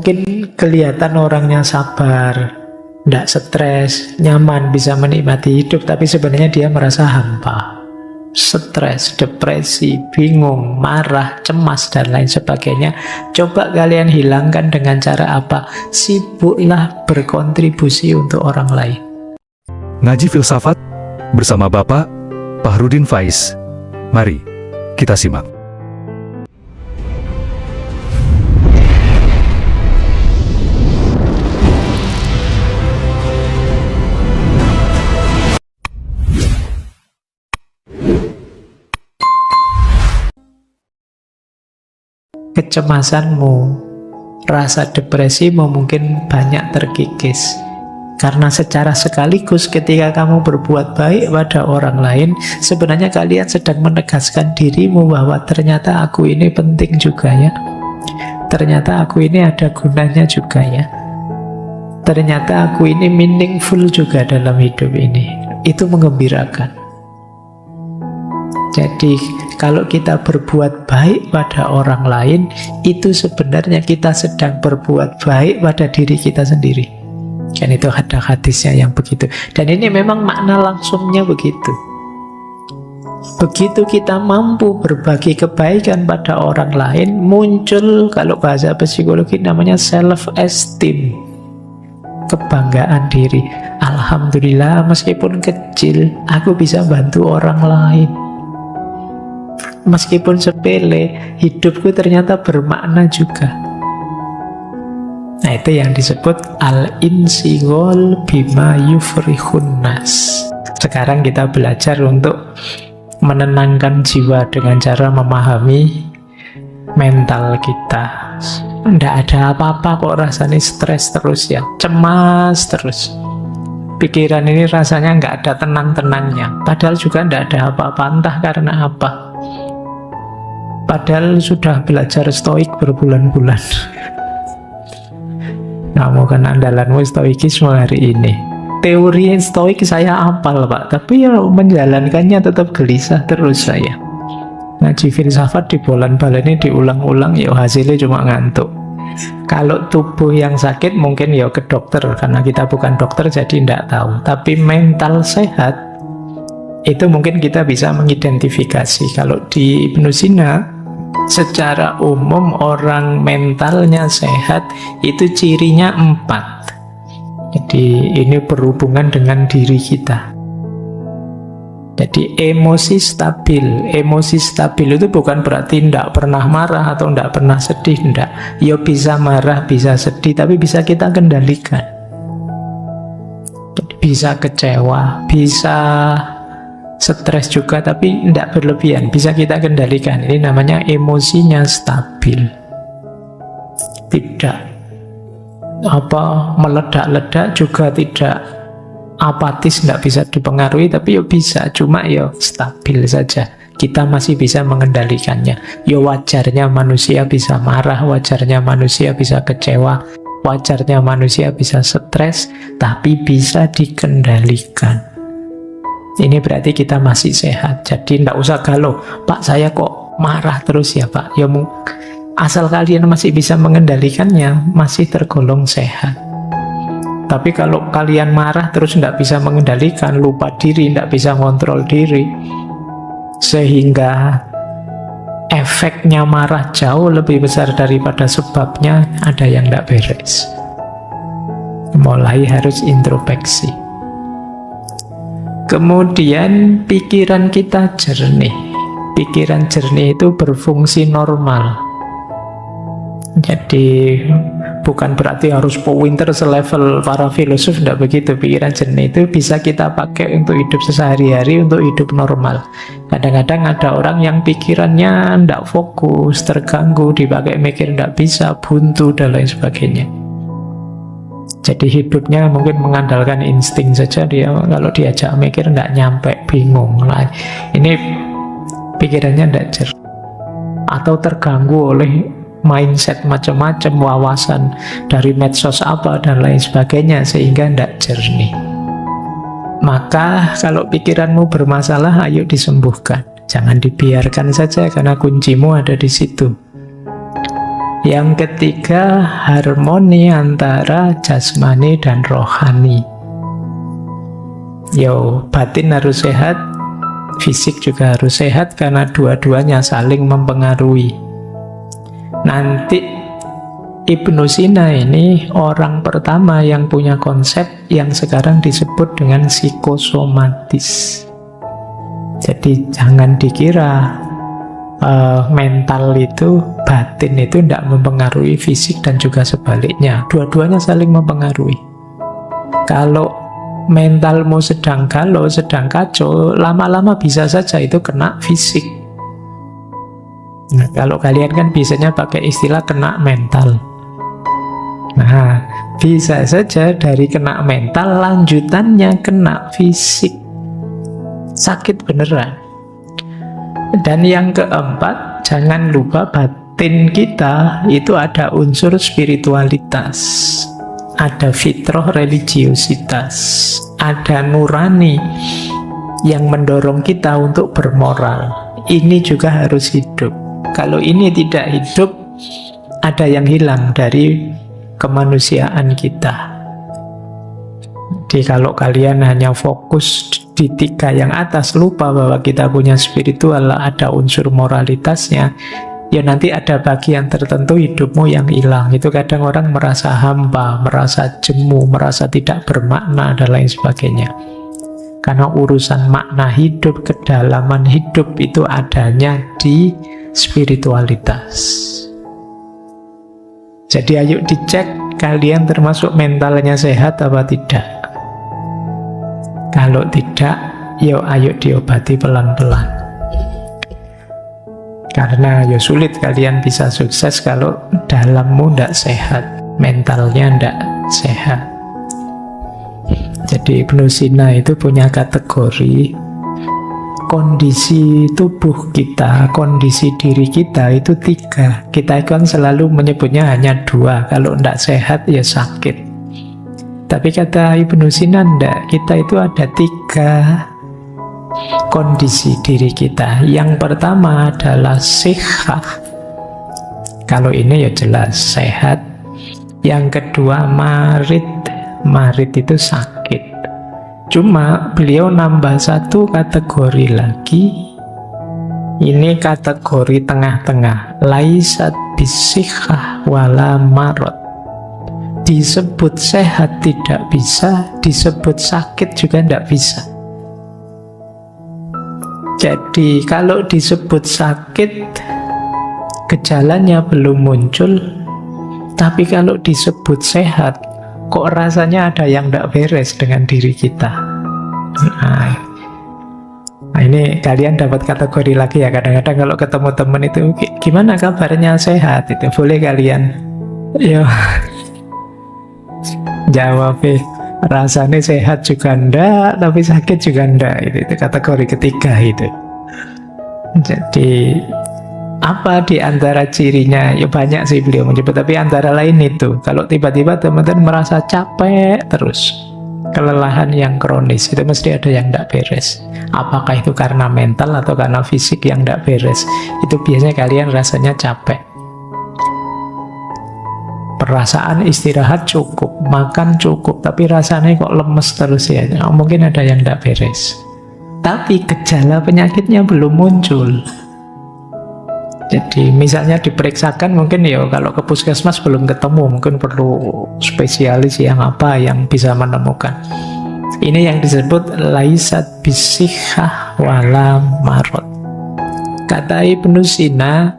mungkin kelihatan orangnya sabar, tidak stres, nyaman, bisa menikmati hidup, tapi sebenarnya dia merasa hampa, stres, depresi, bingung, marah, cemas, dan lain sebagainya. Coba kalian hilangkan dengan cara apa? Sibuklah berkontribusi untuk orang lain. Ngaji Filsafat bersama Bapak Fahrudin Faiz. Mari kita simak. Kecemasanmu, rasa depresimu mungkin banyak terkikis karena secara sekaligus ketika kamu berbuat baik pada orang lain, sebenarnya kalian sedang menegaskan dirimu bahwa ternyata aku ini penting juga ya, ternyata aku ini ada gunanya juga ya, ternyata aku ini meaningful juga dalam hidup ini. Itu menggembirakan. Jadi kalau kita berbuat baik pada orang lain, itu sebenarnya kita sedang berbuat baik pada diri kita sendiri. Kan itu ada hadisnya yang begitu. Dan ini memang makna langsungnya begitu. Begitu kita mampu berbagi kebaikan pada orang lain, muncul, kalau bahasa psikologi namanya self-esteem, kebanggaan diri. Alhamdulillah, meskipun kecil, aku bisa bantu orang lain. Meskipun sepele, hidupku ternyata bermakna juga. Nah, itu yang disebut al-insigol bima yufrihun nas. Sekarang kita belajar untuk menenangkan jiwa dengan cara memahami mental kita. Tidak ada apa-apa kok rasanya stres terus ya, cemas terus. Pikiran ini rasanya nggak ada tenang-tenangnya. Padahal juga tidak ada apa-apa, entah karena apa. Padahal sudah belajar stoik berbulan-bulan. Kamu kan andalanmu stoikisme hari ini. Teori stoik saya hafal Pak, tapi ya menjalankannya tetap gelisah terus saya. Ngaji filsafat di bulan-bulan ini diulang-ulang, ya hasilnya cuma ngantuk. Kalau tubuh yang sakit mungkin ya ke dokter, karena kita bukan dokter jadi tidak tahu. Tapi mental sehat, itu mungkin kita bisa mengidentifikasi. Kalau di Ibnu Sina, secara umum orang mentalnya sehat itu cirinya 4. Jadi ini berhubungan dengan diri kita. Jadi emosi stabil. Emosi stabil itu bukan berarti tidak pernah marah atau tidak pernah sedih, tidak. Ya bisa marah, bisa sedih, tapi bisa kita kendalikan. Jadi bisa kecewa, bisa stres juga, tapi tidak berlebihan, bisa kita kendalikan. Ini namanya emosinya stabil, tidak meledak-ledak, juga tidak apatis, tidak bisa dipengaruhi, tapi ya bisa, cuma ya stabil saja. Kita masih bisa mengendalikannya. Ya wajarnya manusia bisa marah, wajarnya manusia bisa kecewa, wajarnya manusia bisa stres, tapi bisa dikendalikan. Ini berarti kita masih sehat. Jadi tidak usah galau, Pak saya kok marah terus ya Pak. Ya asal kalian masih bisa mengendalikannya, masih tergolong sehat. Tapi kalau kalian marah terus tidak bisa mengendalikan, lupa diri, tidak bisa kontrol diri, sehingga efeknya marah jauh lebih besar daripada sebabnya, ada yang tidak beres. Mulai harus introspeksi. Kemudian pikiran kita jernih. Pikiran jernih itu berfungsi normal. Jadi bukan berarti harus pinter selevel para filosof, tidak begitu. Pikiran jernih itu bisa kita pakai untuk hidup sehari-hari, untuk hidup normal. Kadang-kadang ada orang yang pikirannya tidak fokus, terganggu, dipakai mikir tidak bisa, buntu dan lain sebagainya. Jadi hidupnya mungkin mengandalkan insting saja, dia kalau diajak mikir nggak nyampe, bingung lah. Ini pikirannya tidak jernih, atau terganggu oleh mindset macam-macam, wawasan dari medsos apa dan lain sebagainya, sehingga tidak jernih. Maka kalau pikiranmu bermasalah, ayo disembuhkan. Jangan dibiarkan saja, karena kuncimu ada di situ. Yang ketiga, harmoni antara jasmani dan rohani. Batin harus sehat, fisik juga harus sehat, karena dua-duanya saling mempengaruhi. Nanti Ibnu Sina ini orang pertama yang punya konsep yang sekarang disebut dengan psikosomatis. Jadi jangan dikira mental itu, batin itu tidak mempengaruhi fisik dan juga sebaliknya. Dua-duanya saling mempengaruhi. Kalau mentalmu sedang galau, sedang kacau, lama-lama bisa saja itu kena fisik. Nah, kalau kalian kan biasanya pakai istilah kena mental. Nah, bisa saja dari kena mental lanjutannya kena fisik. Sakit beneran. Dan yang keempat, jangan lupa batin kita itu ada unsur spiritualitas, ada fitrah religiositas, ada nurani yang mendorong kita untuk bermoral. Ini juga harus hidup. Kalau ini tidak hidup, ada yang hilang dari kemanusiaan kita. Jadi kalau kalian hanya fokus di tiga yang atas, lupa bahwa kita punya spiritual, ada unsur moralitasnya, ya nanti ada bagian tertentu hidupmu yang hilang. Itu kadang orang merasa hampa, merasa jemu, merasa tidak bermakna, dan lain sebagainya. Karena urusan makna hidup, kedalaman hidup itu adanya di spiritualitas. Jadi ayo dicek kalian termasuk mentalnya sehat apa tidak. Kalau tidak, ayo diobati pelan-pelan. Karena sulit kalian bisa sukses kalau dalammu tidak sehat, mentalnya tidak sehat. Jadi Ibnu Sina itu punya kategori kondisi tubuh kita, kondisi diri kita itu 3. Kita kan selalu menyebutnya hanya 2. Kalau tidak sehat ya sakit. Tapi kata Ibnu Sina enggak, kita itu ada 3 kondisi diri kita. Yang pertama adalah sihah. Kalau ini ya jelas sehat. Yang kedua marid. Marid itu sakit. Cuma beliau nambah 1 kategori lagi. Ini kategori tengah-tengah. Laisat bisihah wala marad. Disebut sehat tidak bisa, disebut sakit juga tidak bisa. Jadi kalau disebut sakit, gejalanya belum muncul. Tapi kalau disebut sehat, kok rasanya ada yang tidak beres dengan diri kita. Nah, ini kalian dapat kategori lagi ya. Kadang-kadang kalau ketemu teman itu, gimana kabarnya, sehat? Itu boleh kalian jawab, rasanya sehat juga enggak, tapi sakit juga enggak. Itu kategori ketiga itu. Jadi apa di antara cirinya? Ya banyak sih beliau menyebut, tapi antara lain itu, kalau tiba-tiba teman-teman merasa capek terus, kelelahan yang kronis, itu mesti ada yang tidak beres. Apakah itu karena mental atau karena fisik yang tidak beres? Itu biasanya kalian rasanya capek. Perasaan istirahat cukup, makan cukup, tapi rasanya kok lemes terus ya. Mungkin ada yang tidak beres. Tapi gejala penyakitnya belum muncul. Jadi misalnya diperiksakan, mungkin kalau ke puskesmas belum ketemu, mungkin perlu spesialis yang apa yang bisa menemukan. Ini yang disebut laisat bisihah wala marad. Kata Ibnu Sina,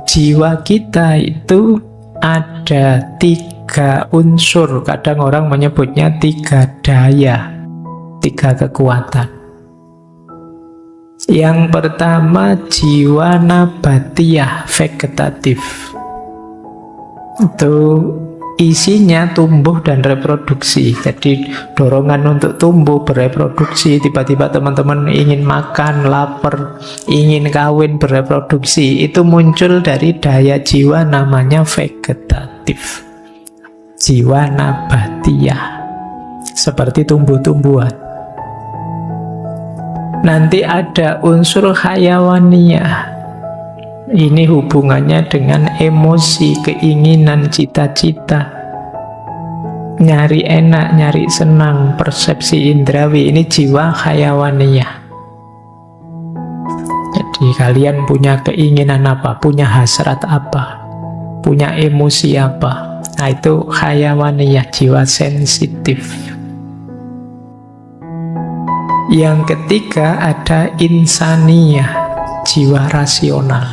jiwa kita itu ada 3 unsur. Kadang orang menyebutnya 3 daya, 3 kekuatan. Yang pertama jiwa nabatiyah, vegetatif. Itu isinya tumbuh dan reproduksi. Jadi dorongan untuk tumbuh, bereproduksi. Tiba-tiba teman-teman ingin makan, lapar, ingin kawin, bereproduksi. Itu muncul dari daya jiwa namanya vegetatif. Jiwa nabatiyah, seperti tumbuh-tumbuhan. Nanti ada unsur hayawaniyah. Ini hubungannya dengan emosi, keinginan, cita-cita. Nyari enak, nyari senang, persepsi indrawi. Ini jiwa hayawaniyah. Jadi kalian punya keinginan apa, punya hasrat apa, punya emosi apa. Nah itu hayawaniyah, jiwa sensitif. Yang ketiga ada insaniyah, jiwa rasional.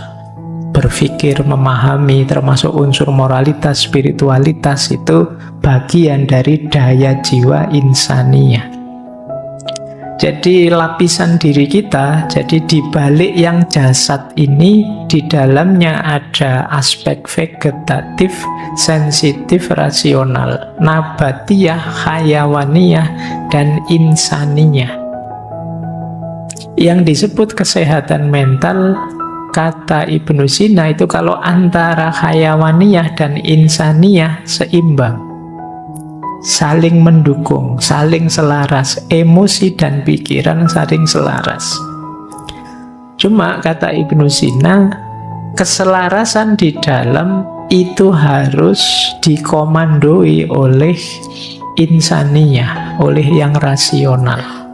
Berpikir, memahami, termasuk unsur moralitas, spiritualitas, itu bagian dari daya jiwa insaniyah. Jadi lapisan diri kita, jadi di balik yang jasad ini, di dalamnya ada aspek vegetatif, sensitif, rasional, nabatiyah, hayawaniyah, dan insaniyah. Yang disebut kesehatan mental, kata Ibnu Sina itu kalau antara hayawaniyah dan insaniyah seimbang, saling mendukung, saling selaras, emosi dan pikiran saling selaras. Cuma kata Ibnu Sina, keselarasan di dalam itu harus dikomandoi oleh insaniyah, oleh yang rasional.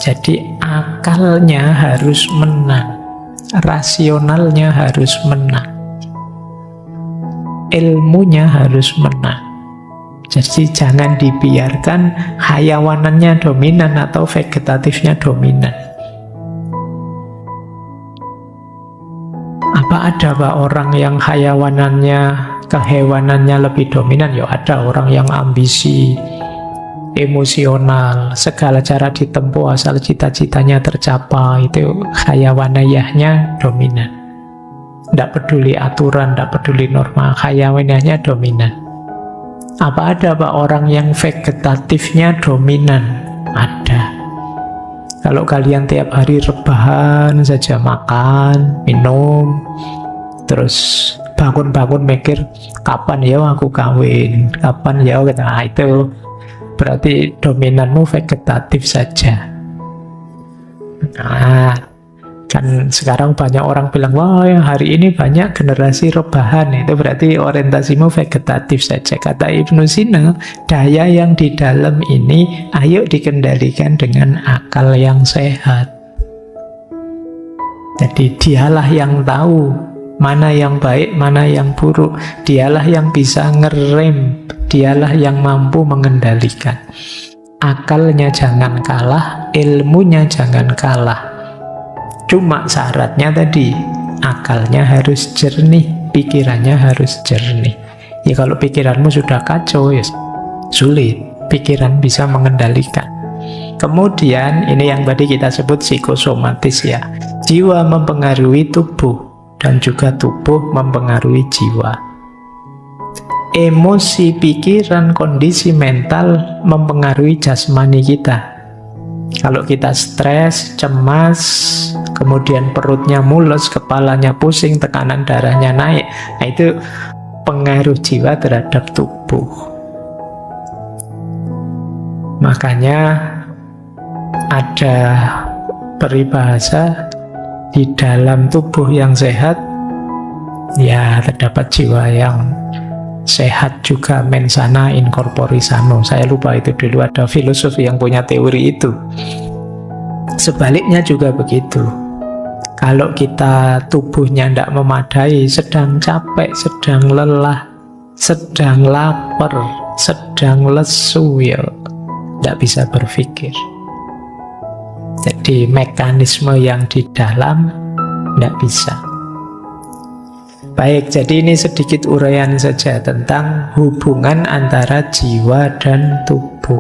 Jadi akalnya harus menang, rasionalnya harus menang, ilmunya harus menang. Jadi jangan dibiarkan hayawanannya dominan atau vegetatifnya dominan. Apa ada Pak orang yang hayawanannya, kehewanannya lebih dominan? Ya ada, orang yang ambisi, emosional, segala cara ditempuh asal cita-citanya tercapai, itu hayawaniyahnya dominan. Tidak peduli aturan, tidak peduli norma, hayawaniyahnya dominan. Apa ada Pak orang yang vegetatifnya dominan? Ada. Kalau kalian tiap hari rebahan saja, makan, minum, terus bangun-bangun mikir, kapan ya aku kawin, kapan ya, nah itu berarti dominanmu vegetatif saja. Nah, kan sekarang banyak orang bilang, wah hari ini banyak generasi rebahan, itu berarti orientasimu vegetatif saja. Kata Ibnu Sina, daya yang di dalam ini ayo dikendalikan dengan akal yang sehat. Jadi dialah yang tahu mana yang baik, mana yang buruk. Dialah yang bisa ngerem, dialah yang mampu mengendalikan. Akalnya jangan kalah, ilmunya jangan kalah. Cuma syaratnya tadi, akalnya harus jernih, pikirannya harus jernih. Ya kalau pikiranmu sudah kacau, ya sulit pikiran bisa mengendalikan. Kemudian ini yang tadi kita sebut psikosomatis ya. Jiwa mempengaruhi tubuh dan juga tubuh mempengaruhi jiwa. Emosi, pikiran, kondisi mental mempengaruhi jasmani kita. Kalau kita stres, cemas, kemudian perutnya mules, kepalanya pusing, tekanan darahnya naik, nah itu pengaruh jiwa terhadap tubuh. Makanya ada peribahasa, di dalam tubuh yang sehat ya terdapat jiwa yang sehat juga, mensana in corpore sano. Saya lupa itu dulu ada filosofi yang punya teori itu. Sebaliknya juga begitu. Kalau kita tubuhnya tidak memadai, sedang capek, sedang lelah, sedang lapar, sedang lesu, ya tidak bisa berpikir. Jadi mekanisme yang di dalam tidak bisa. Baik, jadi ini sedikit uraian saja tentang hubungan antara jiwa dan tubuh.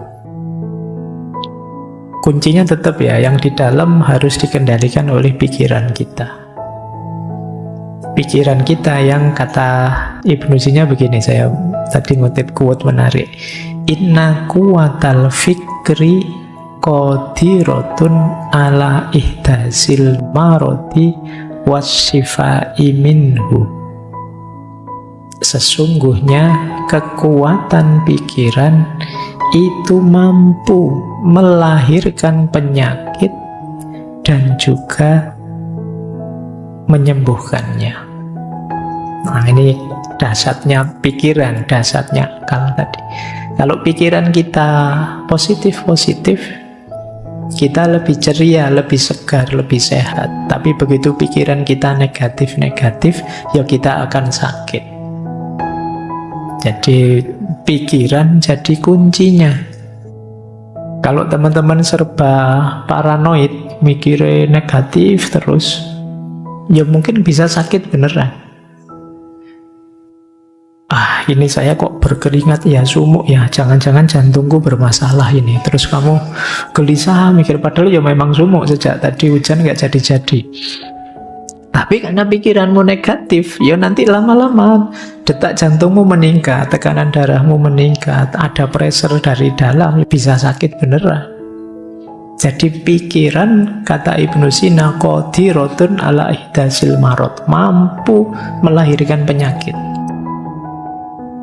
Kuncinya tetap ya, yang di dalam harus dikendalikan oleh pikiran kita. Pikiran kita yang kata Ibnu Sina begini, saya tadi ngutip quote menarik. Inna kuwatal fikri qadiratun ala ihdasil maroti wasyifai minhu. Sesungguhnya kekuatan pikiran itu mampu melahirkan penyakit dan juga menyembuhkannya. Nah, ini dasarnya pikiran, dasarnya akal tadi. Kalau pikiran kita positif-positif, kita lebih ceria, lebih segar, lebih sehat. Tapi begitu pikiran kita negatif-negatif, ya kita akan sakit. Jadi pikiran jadi kuncinya. Kalau teman-teman serba paranoid, mikirnya negatif terus, ya mungkin bisa sakit beneran. Ini saya kok berkeringat ya, sumuk ya, jangan-jangan jantungku bermasalah ini. Terus kamu gelisah mikir, padahal ya memang sumuk sejak tadi hujan gak jadi-jadi. Tapi karena pikiranmu negatif, ya nanti lama-lama detak jantungmu meningkat, tekanan darahmu meningkat, ada pressure dari dalam, bisa sakit beneran. Jadi pikiran, kata Ibnu Sina, qadirotun ala ihdasil marad, mampu melahirkan penyakit.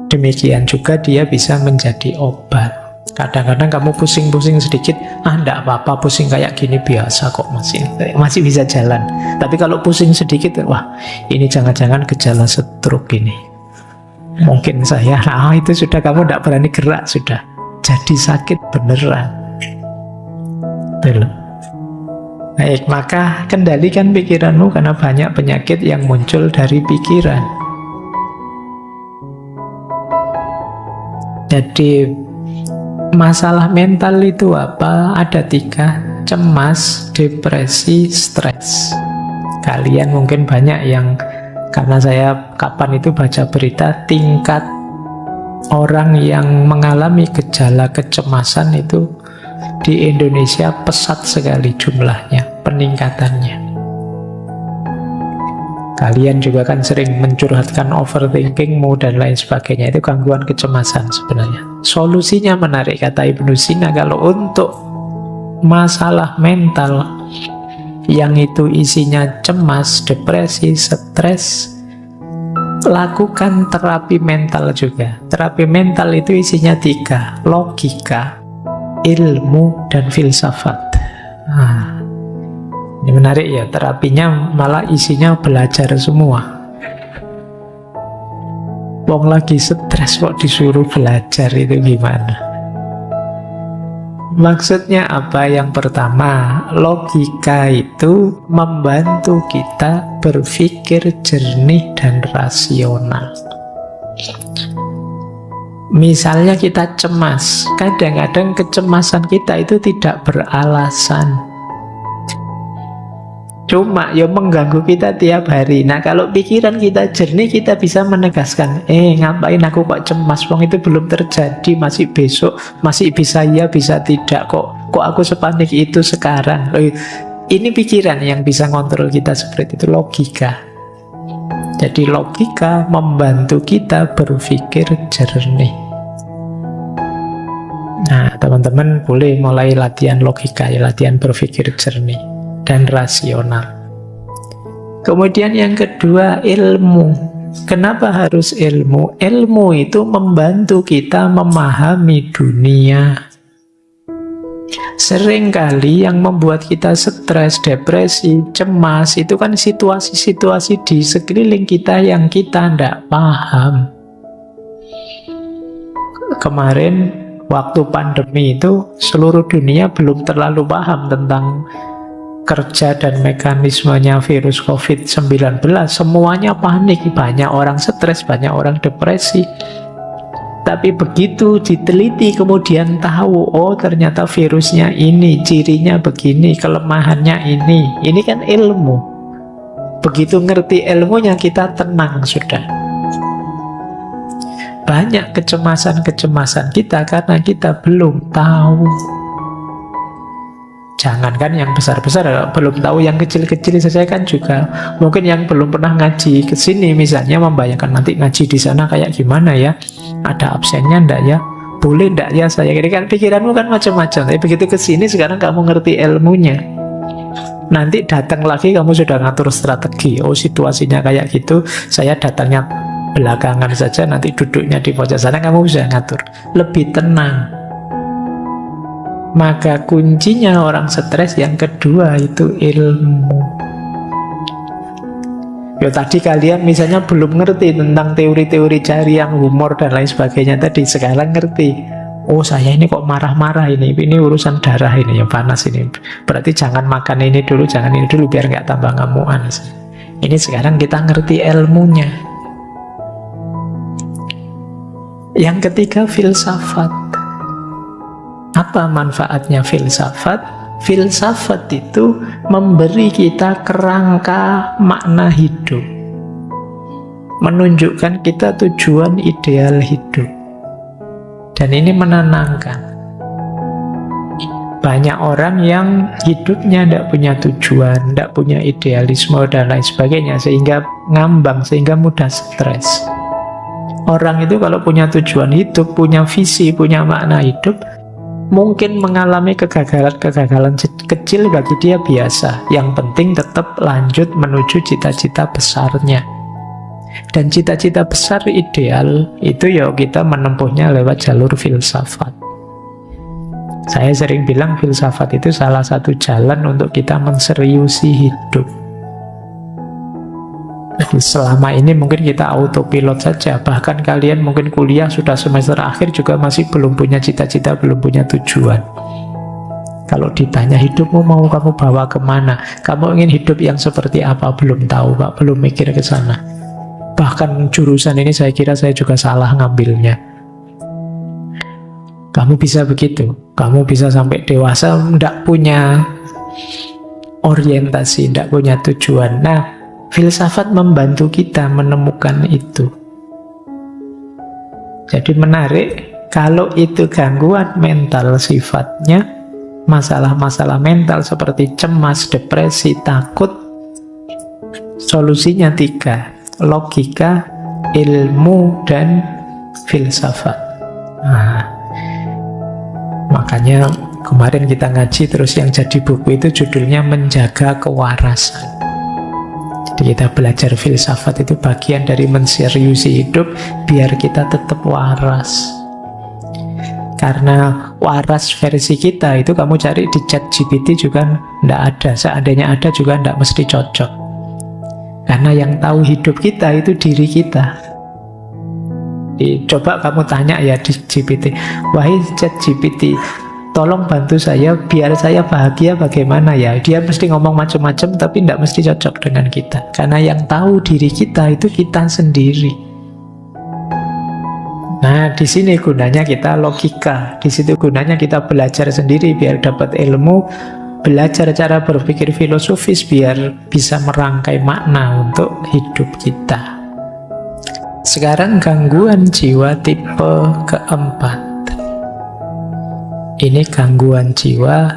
Demikian juga dia bisa menjadi obat. Kadang-kadang kamu pusing-pusing sedikit, enggak apa-apa, pusing kayak gini biasa kok, masih bisa jalan. Tapi kalau pusing sedikit, wah ini jangan-jangan gejala stroke ini. Mungkin saya, itu sudah kamu enggak berani gerak, sudah jadi sakit beneran. Betul. Baik, maka kendalikan pikiranmu karena banyak penyakit yang muncul dari pikiran. Jadi masalah mental itu apa? Ada 3: cemas, depresi, stres. Kalian mungkin banyak yang, karena saya kapan itu baca berita, tingkat orang yang mengalami gejala kecemasan itu di Indonesia pesat sekali jumlahnya, peningkatannya. Kalian juga kan sering mencurhatkan overthinkingmu dan lain sebagainya. Itu gangguan kecemasan sebenarnya. Solusinya menarik, kata Ibnu Sina. Kalau untuk masalah mental yang itu isinya cemas, depresi, stres, lakukan terapi mental juga. Terapi mental itu isinya 3: logika, ilmu, dan filsafat. Ini menarik ya, terapinya malah isinya belajar semua. Wong lagi stres kok disuruh belajar, itu gimana? Maksudnya apa? Yang pertama, logika itu membantu kita berpikir jernih dan rasional. Misalnya kita cemas, kadang-kadang kecemasan kita itu tidak beralasan, cuma ya mengganggu kita tiap hari. Nah kalau pikiran kita jernih, kita bisa menegaskan, ngapain aku kok cemas, wong itu belum terjadi, masih besok, masih bisa ya, bisa tidak, kok aku sepanik itu sekarang. Ini pikiran yang bisa ngontrol kita seperti itu, logika. Jadi logika membantu kita berpikir jernih. Nah teman-teman boleh mulai latihan logika ya, latihan berpikir jernih dan rasional. Kemudian yang kedua, ilmu. Kenapa harus ilmu? Ilmu itu membantu kita memahami dunia. Seringkali yang membuat kita stres, depresi, cemas, itu kan situasi-situasi di sekeliling kita yang kita tidak paham. Kemarin waktu pandemi itu seluruh dunia belum terlalu paham tentang kerja dan mekanismenya virus COVID-19. Semuanya panik, banyak orang stres, banyak orang depresi. Tapi begitu diteliti kemudian tahu, oh ternyata virusnya ini, cirinya begini, kelemahannya ini. Ini kan ilmu. Begitu ngerti ilmunya, kita tenang sudah. Banyak kecemasan-kecemasan kita karena kita belum tahu. Jangankan yang besar-besar, belum tahu yang kecil-kecil saja kan juga. Mungkin yang belum pernah ngaji ke sini misalnya membayangkan nanti ngaji di sana kayak gimana ya? Ada absennya enggak ya? Boleh enggak ya saya? Ini kan pikiranmu kan macam-macam. Tapi begitu ke sini sekarang kamu ngerti ilmunya. Nanti datang lagi kamu sudah ngatur strategi. Oh situasinya kayak gitu, saya datangnya belakangan saja, nanti duduknya di pojok sana, kamu bisa ngatur. Lebih tenang. Maka kuncinya orang stres yang kedua itu ilmu. Ya tadi kalian misalnya belum ngerti tentang teori-teori carian humor dan lain sebagainya tadi, sekarang ngerti. Oh saya ini kok marah-marah ini urusan darah ini yang panas ini. Berarti jangan makan ini dulu, jangan ini dulu biar nggak tambah ngamuan. Ini sekarang kita ngerti ilmunya. Yang ketiga, filsafat. Apa manfaatnya filsafat? Filsafat itu memberi kita kerangka makna hidup, menunjukkan kita tujuan ideal hidup. Dan ini menenangkan. Banyak orang yang hidupnya tidak punya tujuan, tidak punya idealisme dan lain sebagainya, sehingga ngambang, sehingga mudah stres. Orang itu kalau punya tujuan hidup, punya visi, punya makna hidup, mungkin mengalami kegagalan-kegagalan kecil bagi dia biasa. Yang penting tetap lanjut menuju cita-cita besarnya. Dan cita-cita besar ideal itu ya kita menempuhnya lewat jalur filsafat. Saya sering bilang filsafat itu salah satu jalan untuk kita menseriusi hidup. Jadi selama ini mungkin kita autopilot saja. Bahkan kalian mungkin kuliah sudah semester akhir juga masih belum punya cita-cita, belum punya tujuan. Kalau ditanya hidupmu mau kamu bawa kemana, kamu ingin hidup yang seperti apa, belum tahu Pak, belum mikir ke sana. Bahkan jurusan ini saya kira saya juga salah ngambilnya. Kamu bisa begitu, kamu bisa sampai dewasa tidak punya orientasi, tidak punya tujuan. Nah, filsafat membantu kita menemukan itu. Jadi menarik, kalau itu gangguan mental sifatnya, masalah-masalah mental seperti cemas, depresi, takut, solusinya 3, logika, ilmu, dan filsafat. Nah, makanya kemarin kita ngaji terus yang jadi buku itu judulnya Menjaga Kewarasan. Jadi kita belajar filsafat itu bagian dari menseriusi hidup biar kita tetap waras. Karena waras versi kita itu kamu cari di ChatGPT juga tidak ada. Seandainya ada juga tidak mesti cocok. Karena yang tahu hidup kita itu diri kita. Coba kamu tanya ya di GPT, wahai ChatGPT, tolong bantu saya biar saya bahagia bagaimana ya. Dia mesti ngomong macam-macam tapi tidak mesti cocok dengan kita. Karena yang tahu diri kita itu kita sendiri. Nah, di sini gunanya kita logika. Di situ gunanya kita belajar sendiri biar dapat ilmu, belajar cara berpikir filosofis biar bisa merangkai makna untuk hidup kita. Sekarang gangguan jiwa tipe keempat. Ini gangguan jiwa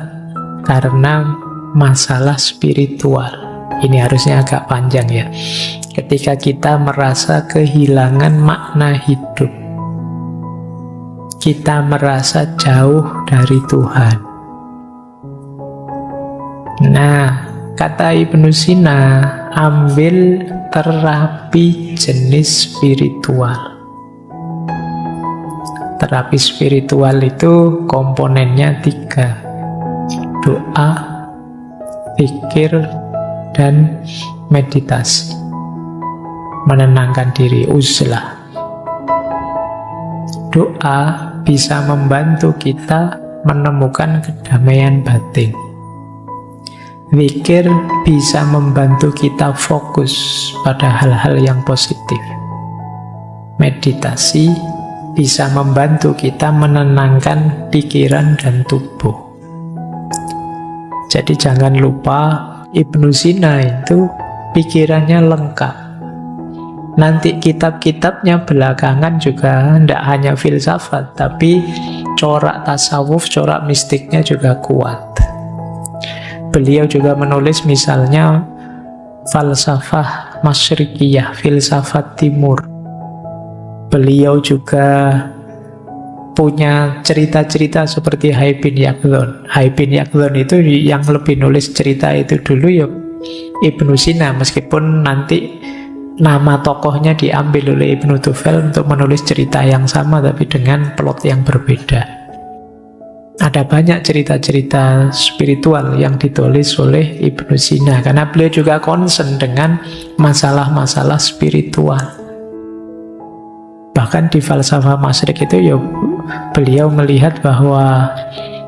karena masalah spiritual. Ini harusnya agak panjang ya. Ketika kita merasa kehilangan makna hidup, kita merasa jauh dari Tuhan. Nah, kata Ibnu Sina, ambil terapi jenis spiritual. Terapi spiritual itu komponennya 3. Doa, pikir, dan meditasi. Menenangkan diri, uzlah. Doa bisa membantu kita menemukan kedamaian batin. Zikir bisa membantu kita fokus pada hal-hal yang positif. Meditasi bisa membantu kita menenangkan pikiran dan tubuh. Jadi jangan lupa Ibnu Sina itu pikirannya lengkap. Nanti kitab-kitabnya belakangan juga tidak hanya filsafat, tapi corak tasawuf, corak mistiknya juga kuat. Beliau juga menulis misalnya falsafah masyrikiyah, filsafat timur. Beliau juga punya cerita-cerita seperti Hai bin Yaqdhan. Hai bin Yaqdhan itu yang lebih nulis cerita itu dulu ya Ibnu Sina, meskipun nanti nama tokohnya diambil oleh Ibnu Tufel untuk menulis cerita yang sama tapi dengan plot yang berbeda. Ada banyak cerita-cerita spiritual yang ditulis oleh Ibnu Sina, karena beliau juga concern dengan masalah-masalah spiritual. Bahkan di falsafah Masyrik itu ya beliau melihat bahwa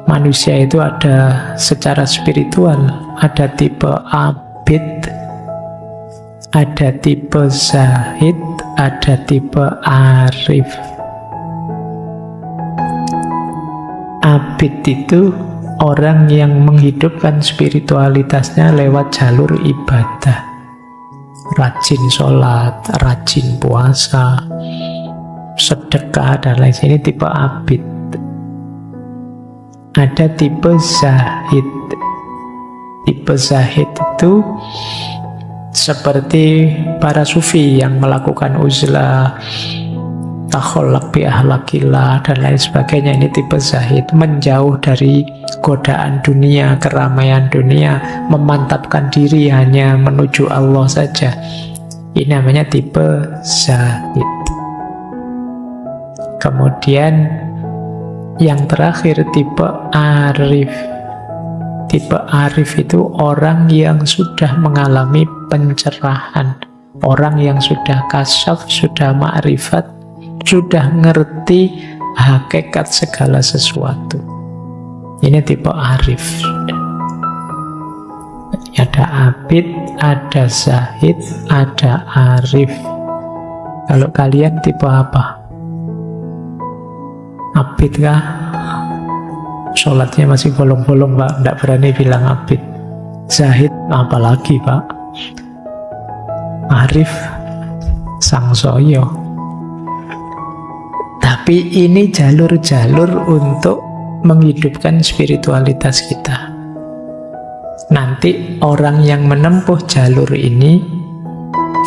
manusia itu ada secara spiritual, ada tipe abid, ada tipe zahid, ada tipe arif. Abid itu orang yang menghidupkan spiritualitasnya lewat jalur ibadah, rajin sholat, rajin puasa, sedekah, dan lain sebagainya. Ini tipe abid. Ada tipe zahid. Tipe zahid itu seperti para sufi yang melakukan uzlah, takholak bi ahlakillah, dan lain sebagainya. Ini tipe zahid, menjauh dari godaan dunia, keramaian dunia, memantapkan diri hanya menuju Allah saja. Ini namanya tipe zahid. Kemudian yang terakhir tipe arif. Tipe arif itu orang yang sudah mengalami pencerahan, orang yang sudah kasyaf, sudah ma'rifat, sudah ngerti hakikat segala sesuatu. Ini tipe arif. Ada abid, ada zahid, ada arif. Kalau kalian tipe apa? Abid kah? Sholatnya masih bolong-bolong, Pak, tidak berani bilang abid. Zahid apalagi, Pak. Arif sangsoyo. Tapi ini jalur-jalur untuk menghidupkan spiritualitas kita. Nanti orang yang menempuh jalur ini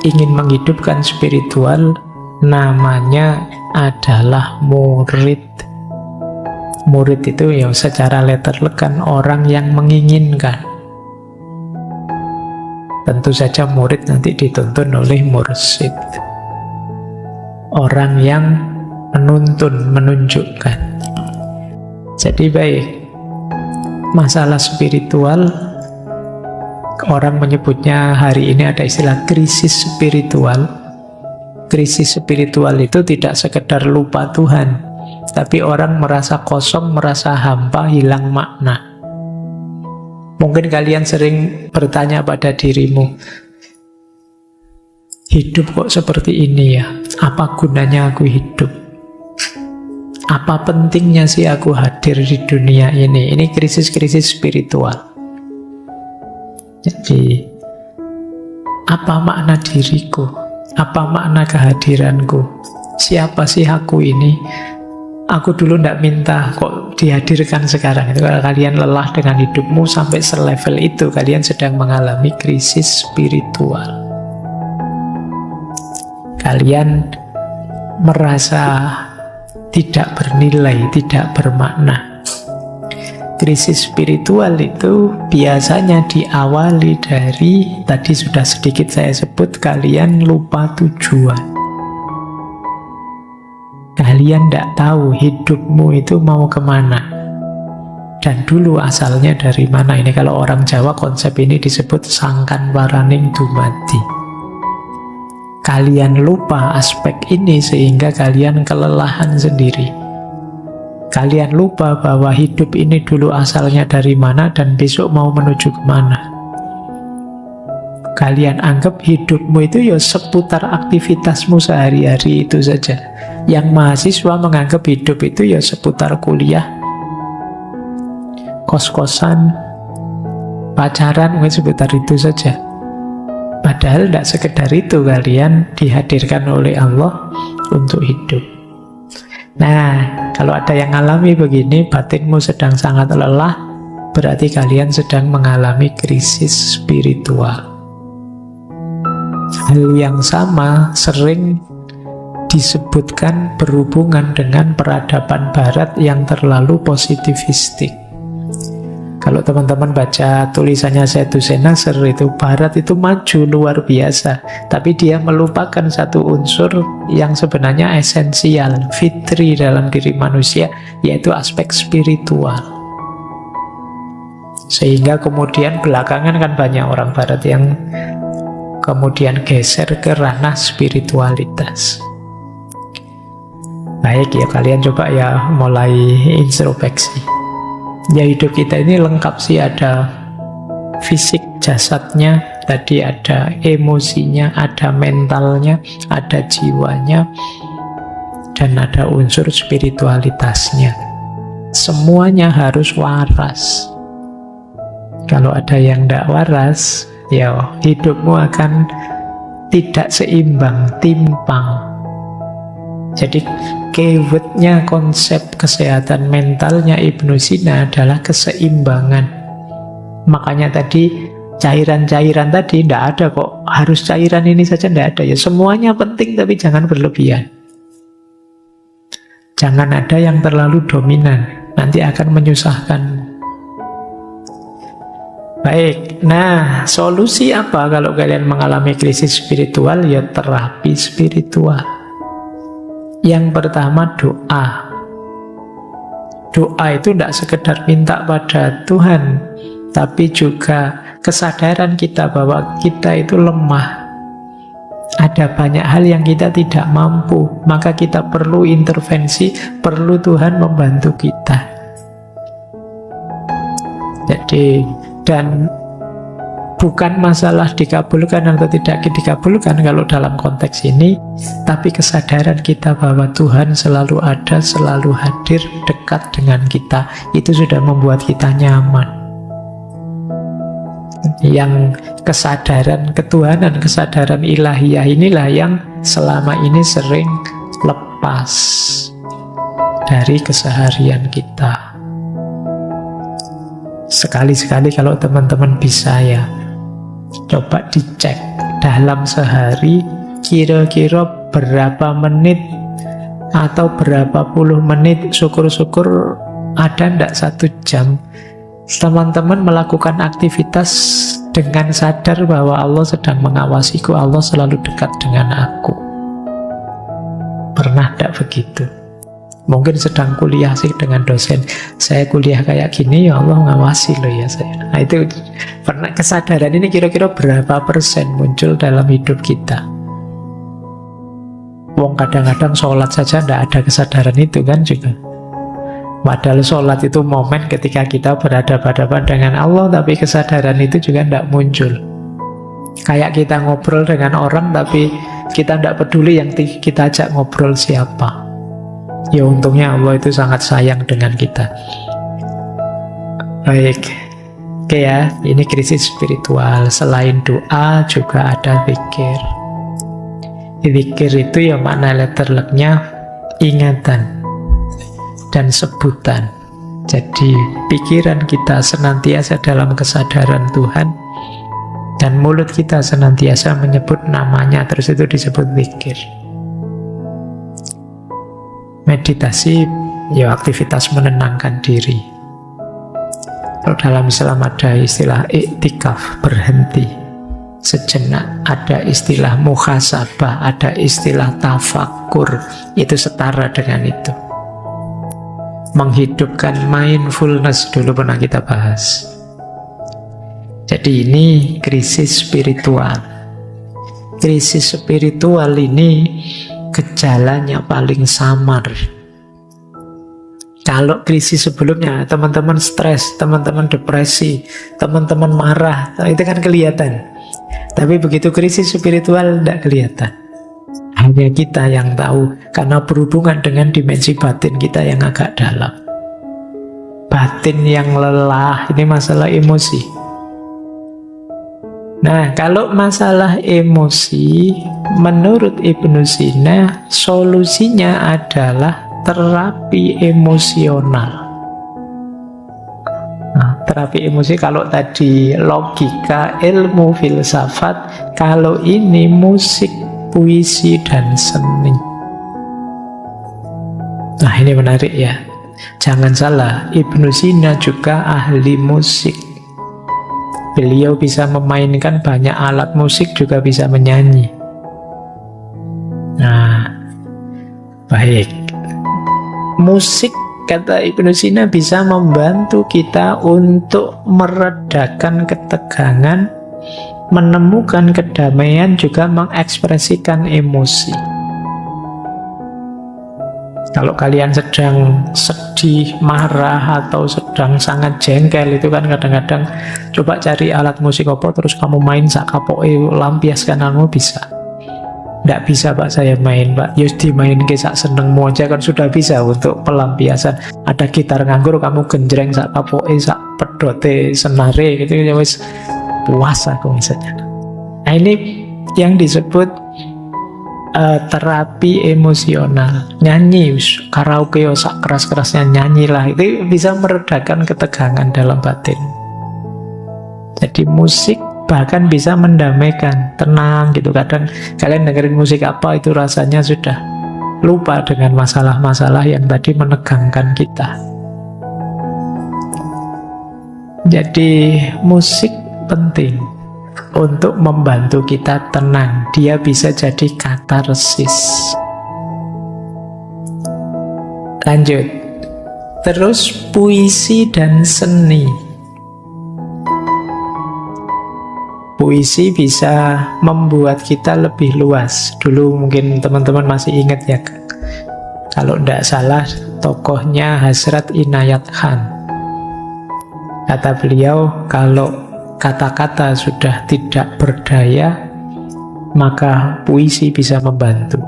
ingin menghidupkan spiritual, namanya adalah murid. Murid itu ya secara letterlek kan orang yang menginginkan. Tentu saja murid nanti dituntun oleh mursyid, orang yang menuntun, menunjukkan. Jadi baik, masalah spiritual, orang menyebutnya hari ini ada istilah krisis spiritual. Krisis spiritual itu tidak sekedar lupa Tuhan, tapi orang merasa kosong, merasa hampa, hilang makna. Mungkin kalian sering bertanya pada dirimu, hidup kok seperti ini ya? Apa gunanya aku hidup? Apa pentingnya sih aku hadir di dunia ini? Ini krisis-krisis spiritual. Jadi, apa makna diriku? Apa makna kehadiranku? Siapa sih aku ini? Aku dulu tidak minta kok dihadirkan sekarang. Itu kalau kalian lelah dengan hidupmu sampai selevel itu, kalian sedang mengalami krisis spiritual. Kalian merasa tidak bernilai, tidak bermakna. Krisis spiritual itu biasanya diawali dari, tadi sudah sedikit saya sebut, kalian lupa tujuan. Kalian tidak tahu hidupmu itu mau kemana, dan dulu asalnya dari mana. Ini kalau orang Jawa konsep ini disebut sangkan waraning dumadi. Kalian lupa aspek ini sehingga kalian kelelahan sendiri. Kalian lupa bahwa hidup ini dulu asalnya dari mana dan besok mau menuju kemana. Kalian anggap hidupmu itu ya seputar aktivitasmu sehari-hari itu saja. Yang mahasiswa menganggap hidup itu ya seputar kuliah, kos-kosan, pacaran, mungkin seputar itu saja. Padahal tidak sekedar itu kalian dihadirkan oleh Allah untuk hidup. Nah, kalau ada yang alami begini, batinmu sedang sangat lelah, berarti kalian sedang mengalami krisis spiritual. Hal yang sama sering disebutkan berhubungan dengan peradaban barat yang terlalu positivistik. Kalau teman-teman baca tulisannya Sayyidus Nasr, itu barat itu maju luar biasa, tapi dia melupakan satu unsur yang sebenarnya esensial, fitri dalam diri manusia, yaitu aspek spiritual. Sehingga kemudian belakangan kan banyak orang barat yang kemudian geser ke ranah spiritualitas. Baik ya, kalian coba ya mulai introspeksi. Ya hidup kita ini lengkap sih, ada fisik jasadnya, tadi ada emosinya, ada mentalnya, ada jiwanya, dan ada unsur spiritualitasnya. Semuanya harus waras. Kalau ada yang tidak waras, ya hidupmu akan tidak seimbang, timpang. Jadi keywordnya konsep kesehatan mentalnya Ibnu Sina adalah keseimbangan. Makanya tadi cairan-cairan tadi tidak ada kok, harus cairan ini saja, tidak ada. Ya semuanya penting tapi jangan berlebihan. Jangan ada yang terlalu dominan, nanti akan menyusahkan. Baik, nah solusi apa kalau kalian mengalami krisis spiritual? Ya terapi spiritual. Yang pertama doa. Doa itu tidak sekedar minta pada Tuhan, tapi juga kesadaran kita bahwa kita itu lemah. Ada banyak hal yang kita tidak mampu, maka kita perlu intervensi, perlu Tuhan membantu kita. Jadi, dan bukan masalah dikabulkan atau tidak dikabulkan kalau dalam konteks ini, tapi kesadaran kita bahwa Tuhan selalu ada, selalu hadir, dekat dengan kita, itu sudah membuat kita nyaman. Yang kesadaran ketuhanan, kesadaran ilahiyah inilah yang selama ini sering lepas dari keseharian kita. Sekali-sekali kalau teman-teman bisa ya, coba dicek dalam sehari kira-kira berapa menit atau berapa puluh menit, syukur-syukur ada ndak 1 jam teman-teman melakukan aktivitas dengan sadar bahwa Allah sedang mengawasiku, Allah selalu dekat dengan aku. Pernah ndak begitu? Mungkin sedang kuliah sih dengan dosen, saya kuliah kayak gini, ya Allah ngawasi loh ya saya. Nah itu pernah, kesadaran ini kira-kira berapa persen muncul dalam hidup kita? Wong kadang-kadang sholat saja tidak ada kesadaran itu kan juga. Padahal sholat itu momen ketika kita berhadapan-hadapan dengan Allah, tapi kesadaran itu juga tidak muncul. Kayak kita ngobrol dengan orang, tapi kita tidak peduli yang kita ajak ngobrol siapa. Ya untungnya Allah itu sangat sayang dengan kita. Baik, oke ya, ini krisis spiritual. Selain doa juga ada zikir. Zikir itu ya makna letterleknya ingatan dan sebutan. Jadi pikiran kita senantiasa dalam kesadaran Tuhan, dan mulut kita senantiasa menyebut namanya, terus itu disebut zikir. Meditasi ya aktivitas menenangkan diri. Kalau dalam Islam ada istilah iktikaf, berhenti sejenak, ada istilah muhasabah, ada istilah tafakur, itu setara dengan itu. Menghidupkan mindfulness dulu pernah kita bahas. Jadi ini krisis spiritual. Krisis spiritual ini gejalanya paling samar. Kalau krisis sebelumnya teman-teman stres, teman-teman depresi, teman-teman marah, itu kan kelihatan. Tapi begitu krisis spiritual tidak kelihatan. Hanya kita yang tahu, karena berhubungan dengan dimensi batin kita yang agak dalam. Batin yang lelah, ini masalah emosi. Nah, kalau masalah emosi, menurut Ibnu Sina, solusinya adalah terapi emosional. Nah, terapi emosi kalau tadi logika, ilmu, filsafat, kalau ini musik, puisi, dan seni. Nah, ini menarik ya. Jangan salah, Ibnu Sina juga ahli musik. Beliau bisa memainkan banyak alat musik, juga bisa menyanyi. Nah, baik. Musik kata Ibnu Sina, bisa membantu kita untuk meredakan ketegangan, menemukan kedamaian, juga mengekspresikan emosi. Kalau kalian sedang sedih, marah, atau sedang sangat jengkel, itu kan kadang-kadang coba cari alat musik apa, terus kamu main sak kapoke, lampiaskan kamu bisa. Nggak bisa Pak saya main Pak, yus dimain ke sak senengmu aja kan sudah bisa untuk pelampiasan. Ada gitar nganggur, kamu genjreng sak kapoke, sak pedote, senare gitu ya wis puas aku misalnya. Nah ini yang disebut terapi emosional. Nyanyi, karaoke sak keras-kerasnya nyanyilah, itu bisa meredakan ketegangan dalam batin. Jadi musik bahkan bisa mendamaikan, tenang gitu. Kadang kalian dengerin musik apa itu rasanya sudah lupa dengan masalah-masalah yang tadi menegangkan kita. Jadi musik penting untuk membantu kita tenang. Dia bisa jadi katarsis. Lanjut. Terus puisi dan seni. Puisi bisa membuat kita lebih luas. Dulu mungkin teman-teman masih ingat ya, kalau tidak salah tokohnya Hasrat Inayat Khan. Kata beliau, kalau kata-kata sudah tidak berdaya, maka puisi bisa membantu.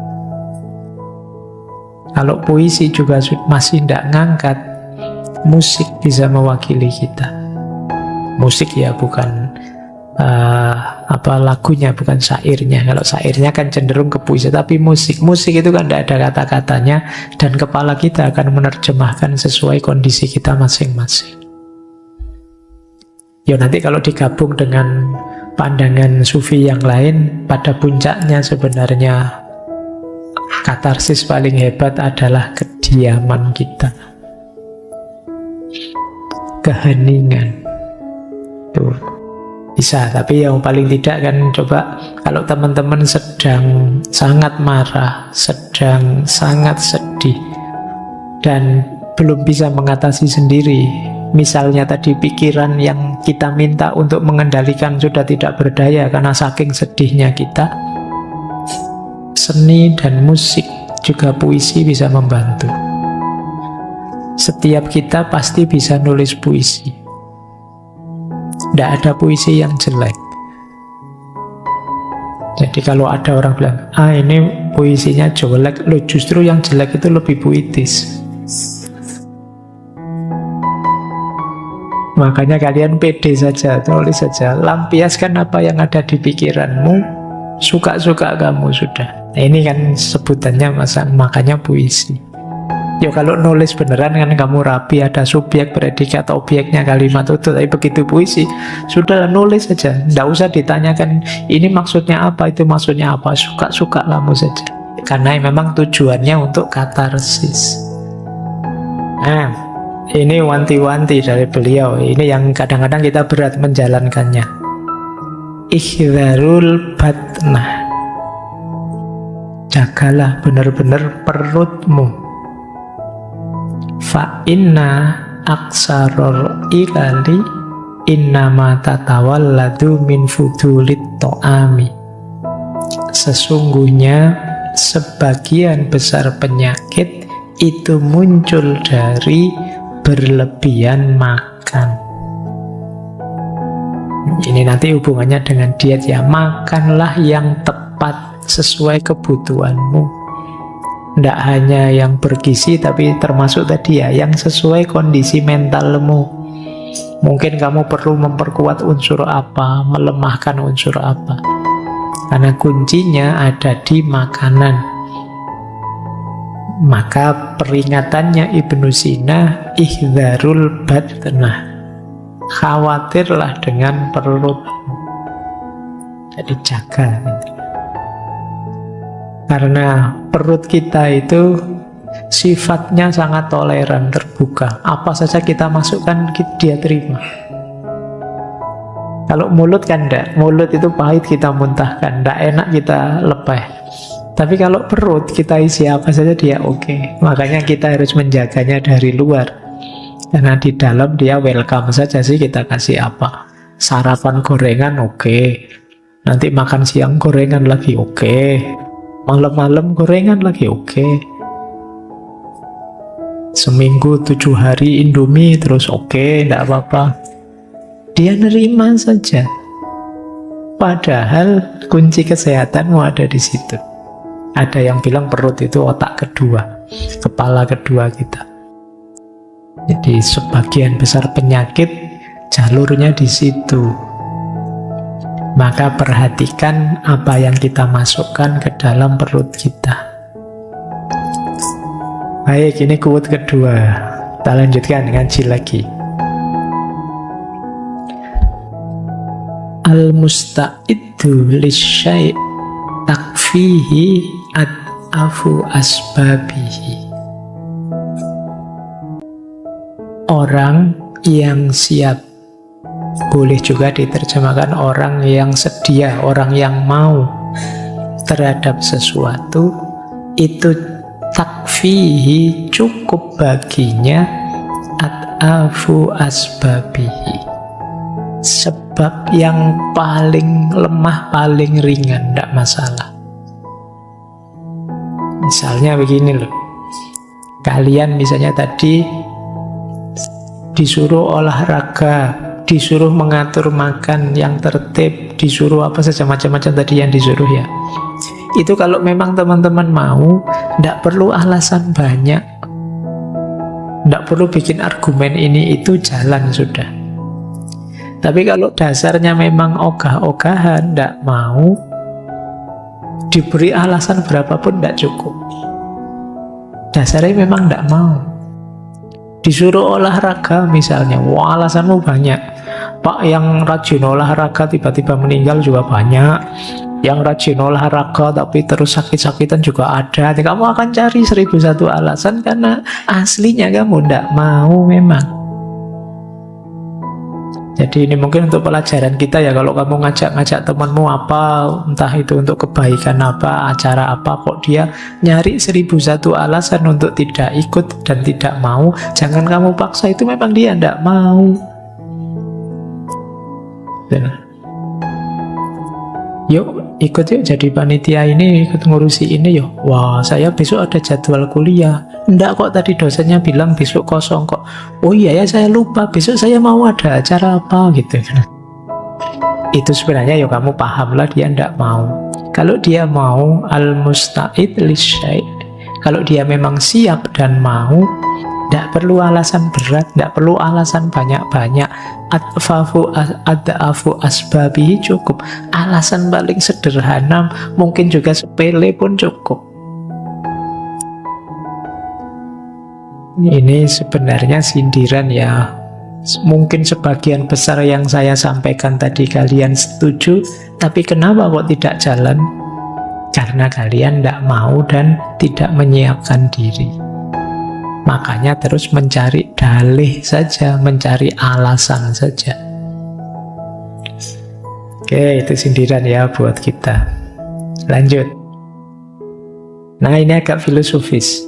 Kalau puisi juga masih tidak ngangkat, musik bisa mewakili kita. Musik ya bukan lagunya, bukan syairnya. Kalau syairnya kan cenderung ke puisi, tapi musik itu kan tidak ada kata-katanya, dan kepala kita akan menerjemahkan sesuai kondisi kita masing-masing. Ya nanti kalau digabung dengan pandangan sufi yang lain, pada puncaknya sebenarnya katarsis paling hebat adalah kediaman kita, keheningan. Tuh bisa, tapi yang paling tidak kan coba kalau teman-teman sedang sangat marah, sedang sangat sedih, dan belum bisa mengatasi sendiri. Misalnya tadi pikiran yang kita minta untuk mengendalikan sudah tidak berdaya karena saking sedihnya kita. Seni dan musik, juga puisi bisa membantu. Setiap kita pasti bisa nulis puisi. Tidak ada puisi yang jelek. Jadi kalau ada orang bilang, ini puisinya jelek, loh justru yang jelek itu lebih puitis. Makanya kalian pede saja, tulis saja, lampiaskan apa yang ada di pikiranmu, suka-suka kamu sudah. Nah, ini kan sebutannya makanya puisi. Ya kalau nulis beneran kan kamu rapi, ada subjek, predikat, objeknya, kalimat itu. Tapi begitu puisi, sudah nulis saja, tidak usah ditanyakan ini maksudnya apa, itu maksudnya apa, suka-suka kamu saja. Karena memang tujuannya untuk katarsis. Nah, ini wanti-wanti dari beliau. Ini yang kadang-kadang kita berat menjalankannya. Ihdharul batnah. Jagalah benar-benar perutmu. Fa inna aksaror ilali innama tatawalladu min fudulit to'ami. Sesungguhnya sebagian besar penyakit itu muncul dari berlebihan makan. Ini nanti hubungannya dengan diet ya. Makanlah yang tepat sesuai kebutuhanmu. Tidak hanya yang bergizi, tapi termasuk tadi ya, yang sesuai kondisi mentalmu. Mungkin kamu perlu memperkuat unsur apa, melemahkan unsur apa. Karena kuncinya ada di makanan. Maka peringatannya Ibnu Sina, ihdharul batnah. Khawatirlah dengan perut. Jadi jaga. Karena perut kita itu sifatnya sangat toleran, terbuka. Apa saja kita masukkan, dia terima. Kalau mulut kan enggak. Mulut itu pahit kita muntahkan, enggak enak kita lepeh. Tapi kalau perut kita isi apa saja dia oke. Makanya kita harus menjaganya dari luar. Karena di dalam dia welcome saja sih kita kasih apa. Sarapan gorengan oke. Nanti makan siang gorengan lagi oke. Malam-malam gorengan lagi oke. Seminggu 7 hari Indomie terus oke, tidak apa-apa. Dia nerima saja. Padahal kunci kesehatanmu ada di situ. Ada yang bilang perut itu otak kedua, kepala kedua kita. Jadi sebagian besar penyakit jalurnya di situ. Maka perhatikan apa yang kita masukkan ke dalam perut kita. Baik, ini quote kedua. Kita lanjutkan ngaji lagi. Al-musta'iddu lisyai' takfihi ad-afu asbabihi. Orang yang siap, boleh juga diterjemahkan orang yang sedia, orang yang mau terhadap sesuatu, itu takfihi cukup baginya ad-afu asbabihi, sebab yang paling lemah, paling ringan, tidak masalah. Misalnya begini loh, kalian misalnya tadi disuruh olahraga, disuruh mengatur makan yang tertib, disuruh apa saja macam-macam tadi yang disuruh ya. Itu kalau memang teman-teman mau, tidak perlu alasan banyak, tidak perlu bikin argumen ini itu, jalan sudah. Tapi kalau dasarnya memang ogah-ogahan, tidak mau, diberi alasan berapapun tidak cukup. Dasarnya memang tidak mau. Disuruh olahraga misalnya, wah alasanmu banyak. Pak, yang rajin olahraga tiba-tiba meninggal juga banyak. Yang rajin olahraga tapi terus sakit-sakitan juga ada. Kamu akan cari 1001 alasan karena aslinya kamu tidak mau memang. Jadi ini mungkin untuk pelajaran kita ya, kalau kamu ngajak-ngajak temanmu apa, entah itu untuk kebaikan apa, acara apa, kok dia nyari 1001 alasan untuk tidak ikut dan tidak mau, jangan kamu paksa, itu memang dia tidak mau. Yuk ikut yuk jadi panitia ini, ikut ngurusi ini yuk. Wah, saya besok ada jadwal kuliah. Enggak kok, tadi dosennya bilang besok kosong kok. Oh iya ya, saya lupa, besok saya mau ada acara apa gitu. Itu sebenarnya ya kamu pahamlah dia enggak mau. Kalau dia mau, al-musta'id lisyai', kalau dia memang siap dan mau, tidak perlu alasan berat, tidak perlu alasan banyak-banyak. Ad-afu asbabihi cukup. Alasan paling sederhana, mungkin juga sepele pun cukup. Ini sebenarnya sindiran ya. Mungkin sebagian besar yang saya sampaikan tadi kalian setuju, tapi kenapa kok tidak jalan? Karena kalian tidak mau dan tidak menyiapkan diri. Makanya terus mencari dalih saja, mencari alasan saja. Oke, itu sindiran ya buat kita. Lanjut. Nah, ini agak filosofis.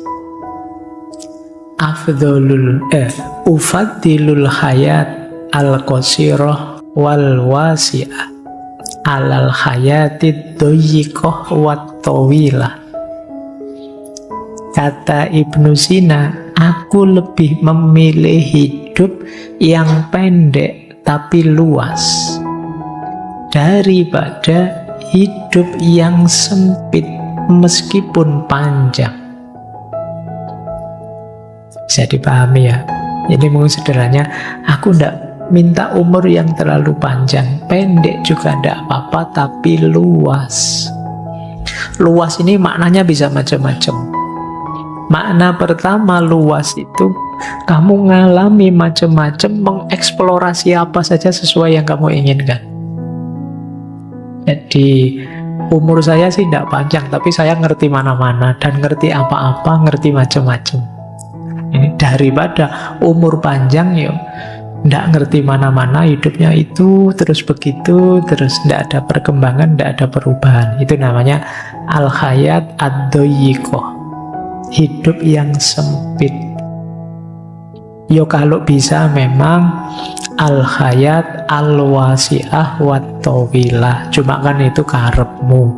Ufaddilul hayat al-qasirah wal wasi'ah alal hayatid doyikoh wat tawilah. Kata Ibnu Sina, aku lebih memilih hidup yang pendek tapi luas daripada hidup yang sempit meskipun panjang. Bisa dipahami ya? Jadi mungkin sederhananya, aku tidak minta umur yang terlalu panjang, pendek juga tidak apa-apa, tapi luas. Luas ini maknanya bisa macam-macam. Makna pertama luas itu kamu ngalami macam-macam, mengeksplorasi apa saja sesuai yang kamu inginkan. Jadi umur saya sih tidak panjang, tapi saya ngerti mana-mana dan ngerti apa-apa, ngerti macam-macam. Ini daripada umur panjang ya tidak ngerti mana-mana, hidupnya itu terus begitu, terus tidak ada perkembangan, tidak ada perubahan. Itu namanya al-hayat ad-doyikoh, hidup yang sempit. Yo kalau bisa memang al-hayat al-wasi'ah wat-tawilah, cuma kan itu karepmu.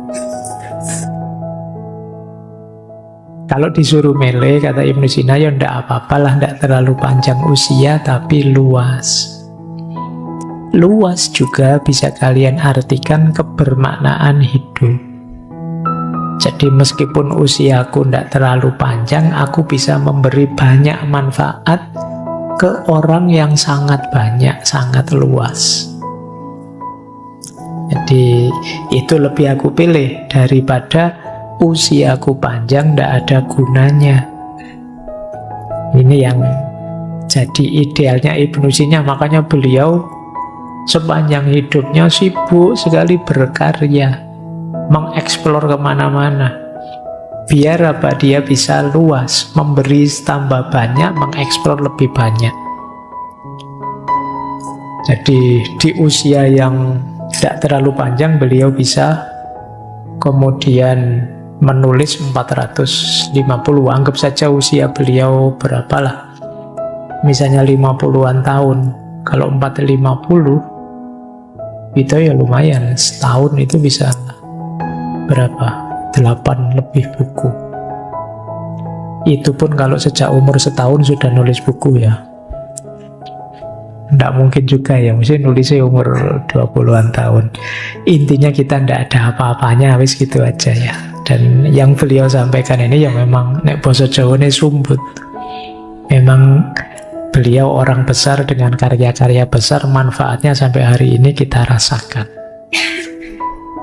Kalau disuruh milih, kata Ibnu Sina, ya ndak apa-apalah, ndak terlalu panjang usia tapi luas. Luas juga bisa kalian artikan kebermaknaan hidup. Jadi meskipun usiaku ndak terlalu panjang, aku bisa memberi banyak manfaat ke orang yang sangat banyak, sangat luas. Jadi itu lebih aku pilih daripada usiaku panjang ndak ada gunanya. Ini yang jadi idealnya Ibnu Sina, makanya beliau sepanjang hidupnya sibuk sekali berkarya, mengeksplor kemana-mana. Biar apa? Dia bisa luas, memberi tambah banyak, mengeksplor lebih banyak. Jadi di usia yang tidak terlalu panjang, beliau bisa kemudian menulis 450. Anggap saja usia beliau berapalah, misalnya 50-an tahun. Kalau 450 itu ya lumayan, setahun itu bisa berapa? 8 lebih buku. Itu pun kalau sejak umur setahun sudah nulis buku ya. Nggak mungkin juga ya, mesti nulisnya umur 20-an tahun. Intinya kita nggak ada apa-apanya, wis gitu aja ya. Dan yang beliau sampaikan ini ya memang nek basa Jawa ini sumbut. Memang beliau orang besar dengan karya-karya besar, manfaatnya sampai hari ini kita rasakan.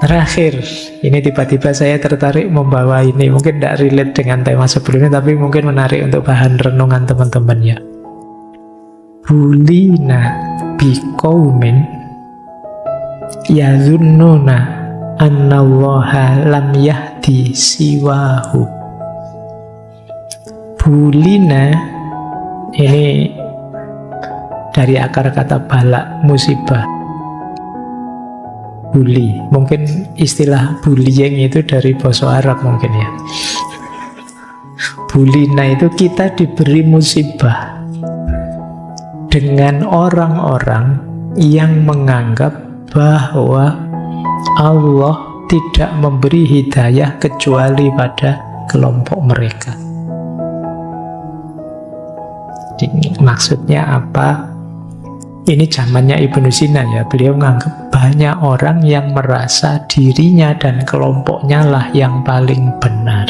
Terakhir, ini tiba-tiba saya tertarik membawa ini. Mungkin tidak relate dengan tema sebelumnya, tapi mungkin menarik untuk bahan renungan teman-teman ya. Bulina biqaumin yazunnuna annallaha lam yahdi siwahu. Bulina ini dari akar kata bala, musibah. Bully, mungkin istilah bullying itu dari bahasa Arab mungkin ya. Bulina itu kita diberi musibah dengan orang-orang yang menganggap bahwa Allah tidak memberi hidayah kecuali pada kelompok mereka. Jadi, maksudnya apa? Ini zamannya Ibnu Sina ya. Beliau menganggap banyak orang yang merasa dirinya dan kelompoknya lah yang paling benar.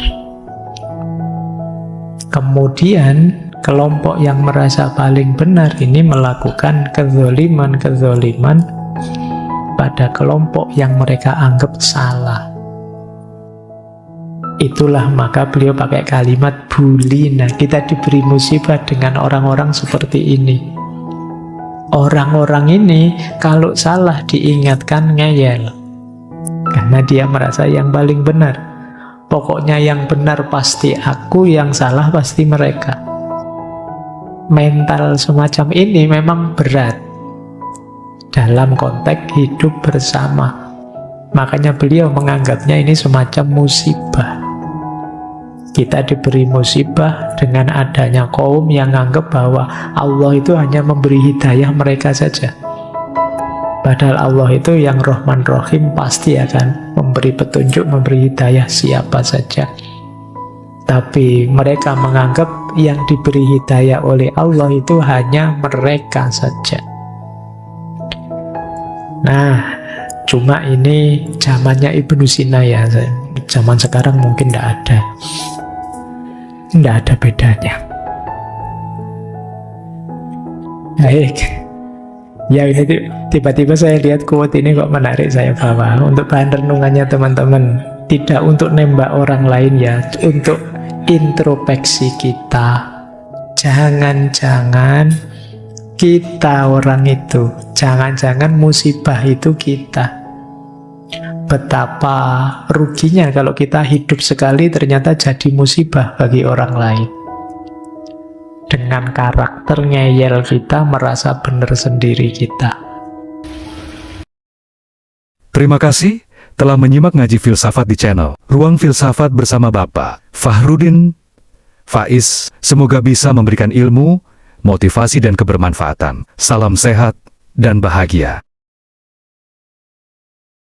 Kemudian kelompok yang merasa paling benar ini melakukan kezoliman pada kelompok yang mereka anggap salah. Itulah maka beliau pakai kalimat bulina. Kita diberi musibah dengan orang-orang seperti ini. Orang-orang ini kalau salah diingatkan ngeyel, karena dia merasa yang paling benar. Pokoknya yang benar pasti aku, yang salah pasti mereka. Mental semacam ini memang berat dalam konteks hidup bersama. Makanya beliau menganggapnya ini semacam musibah. Kita diberi musibah dengan adanya kaum yang anggap bahwa Allah itu hanya memberi hidayah mereka saja. Padahal Allah itu yang Rahman Rahim, pasti akan memberi petunjuk, memberi hidayah siapa saja. Tapi mereka menganggap yang diberi hidayah oleh Allah itu hanya mereka saja. Nah, cuma ini zamannya Ibnu Sina ya. Zaman sekarang mungkin tidak ada. Tidak ada bedanya. Baik. Ya ini tiba-tiba saya lihat quote ini kok menarik, saya bawa untuk bahan renungannya teman-teman. Tidak untuk nembak orang lain ya, untuk introspeksi kita. Jangan-jangan kita orang itu, jangan-jangan musibah itu kita. Betapa ruginya kalau kita hidup sekali ternyata jadi musibah bagi orang lain. Dengan karakter ngeyel kita, merasa benar sendiri kita. Terima kasih telah menyimak ngaji filsafat di channel Ruang Filsafat bersama Bapak Fahrudin Faiz. Semoga bisa memberikan ilmu, motivasi dan kebermanfaatan. Salam sehat dan bahagia.